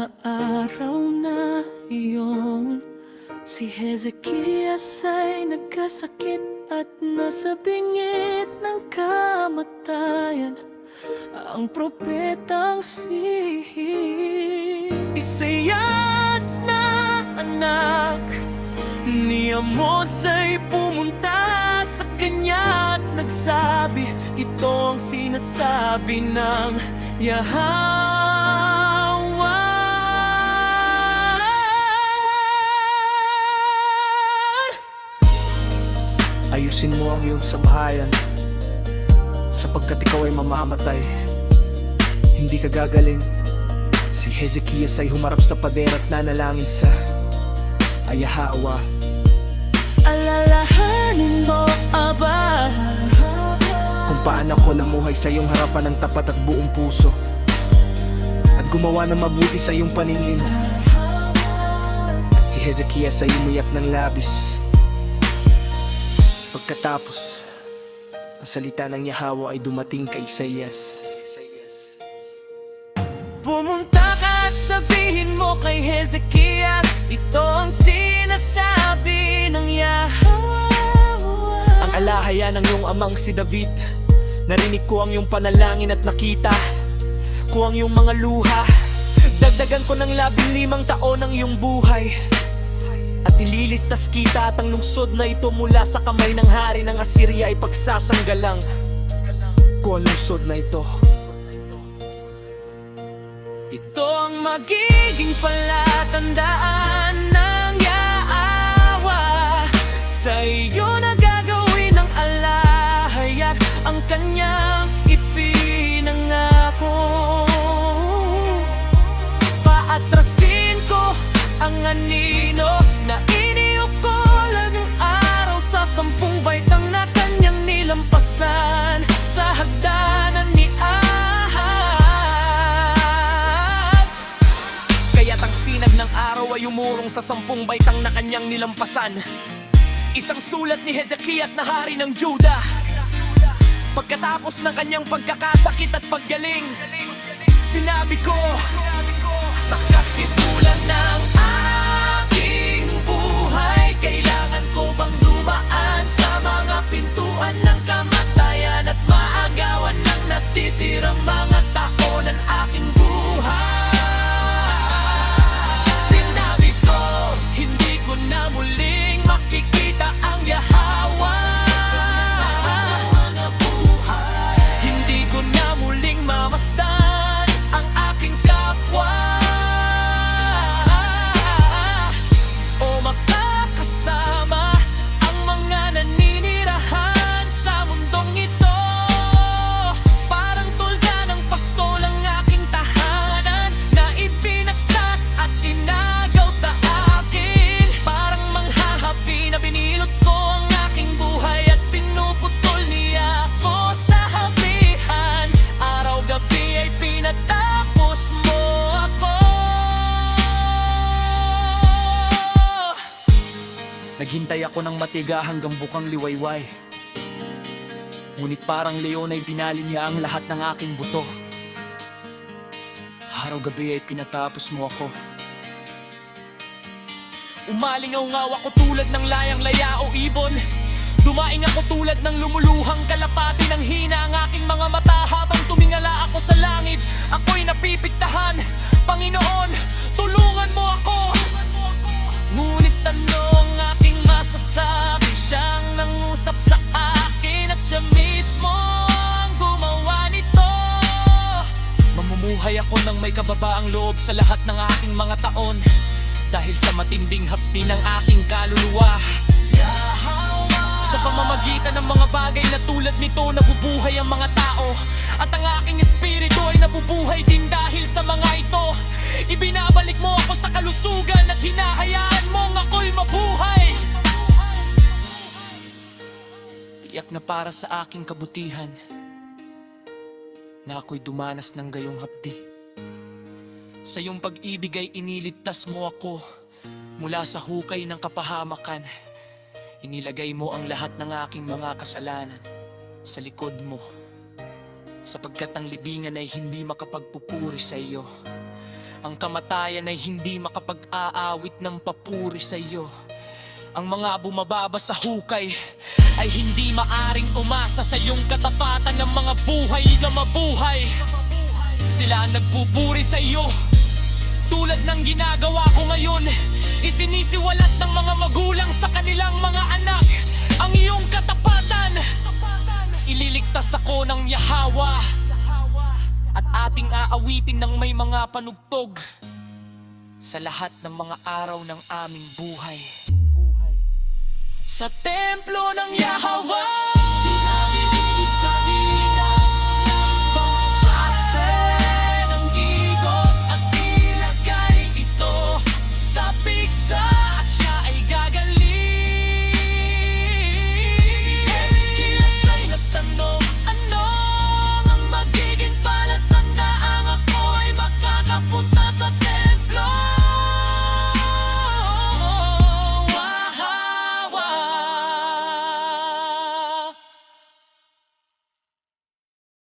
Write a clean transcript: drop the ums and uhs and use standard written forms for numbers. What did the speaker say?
mga araw na iyon, si Hezekias ay nagkasakit at nasa bingit ng kamatayan. Ang propetang si Isaias na anak ni Amos ay pumunta sa kanya at nagsabi, ito ang sinasabi ng Yahweh. Ayusin mo ang iyong sambahayan, sapagkat ikaw ay mamamatay. Hindi ka gagaling. Si Hezekias ay humarap sa pader at nanalangin sa Yahweh. Alalahanin mo, Aba, Kung paano ako namuhay sa iyong harapan ng tapat at buong puso, at gumawa ng mabuti sa iyong paningin. At si Hezekias ay umiyak ng labis. Pagkatapos, ang salita ng Yahweh ay dumating kay Isaias. pumunta ka at sabihin mo kay Hezekias, ito ang sinasabi ng Yahweh. Ang alahayan ng iyong amang si David, narinig ko ang iyong panalangin at nakita ko ang iyong mga luha. Dagdagan ko ng 15 taon ang iyong buhay, at ililigtas kita at ang lungsod na ito mula sa kamay ng hari ng Assyria ay pagsasanggalang ko ang lungsod na ito. Ito ang magiging palatandaan ng Yahweh sa iyo na gagawin ng alahayat ang kanyang ipinangako. Paatrasin ko ang anino na iniukolan ng araw sa 10 baitang na kanyang nilampasan sa hagdanan ni Ahaz. Kaya't ang sinag ng araw ay umurong sa 10 baitang na kanyang nilampasan. Isang sulat ni Hezekias na hari ng Juda. Pagkatapos ng kanyang pagkakasakit at paggaling, sinabi ko, Sa kasitulan ng aking buhay, kailangan ko bang dumaan sa mga pintuan ng kamatayan at maagawan ng natitirang mga taon ng aking buhay? Sinabi ko, hindi ko na muling makikita ang Yahweh. Hindi ko na muling mamasdan ang aking kapwa o makakasama ang mga naninirahan sa mundong ito. Parang tulda ng pastol ang aking tahanan na ipinagsak at inagaw sa akin. Parang manghahapi na binilot ko ang aking buhay at pinuputol niya ako sa hapihan. Araw-gabi ay pinatapos mo ako. naghintay ako ng matiga hanggang bukang liwayway. Ngunit parang leon ay binali niya ang lahat ng aking buto. Araw-gabi ay pinatapos mo ako. Umalingaw-ngaw ako tulad ng layang-laya o ibon. Dumaing ako tulad ng lumuluhang kalapati ng hina ang aking mga mata. Habang tumingala ako sa langit, ako'y napipiktahan. Panginoon, tulungan mo ako. Ngunit ano ang aking masasabi? Siyang nangusap sa akin at siya mismo ang gumawa nito. Mamumuhay ako ng may kababaang loob sa lahat ng aking mga taon, dahil sa matinding hapdi ng aking kaluluwa. Sa pamamagitan ng mga bagay na tulad nito, nabubuhay ang mga tao, at ang aking espiritu ay nabubuhay din dahil sa mga ito. Ibinabalik mo ako sa kalusugan at hinahayaan mong ako'y mabuhay. Tiyak na para sa aking kabutihan na ako'y dumanas ng gayong hapdi. Sa iyong pag-ibig ay iniligtas mo ako mula sa hukay ng kapahamakan. Inilagay mo ang lahat ng aking mga kasalanan sa likod mo, sapagkat ang libingan ay hindi makapagpupuri sa iyo. Ang kamatayan ay hindi makapag-aawit ng papuri sa iyo. Ang mga bumababa sa hukay ay hindi maaring umasa sa iyong katapatan ng mga buhay na mabuhay. Sila ang nagbuburi sa iyo tulad ng ginagawa ko ngayon. Isinisiwalat ng mga magulang sa kanilang mga anak ang iyong katapatan. Ililigtas ako ng Yahawa at ating aawitin ng may mga panugtog sa lahat ng mga araw ng aming buhay. Sa templo ng Yahawa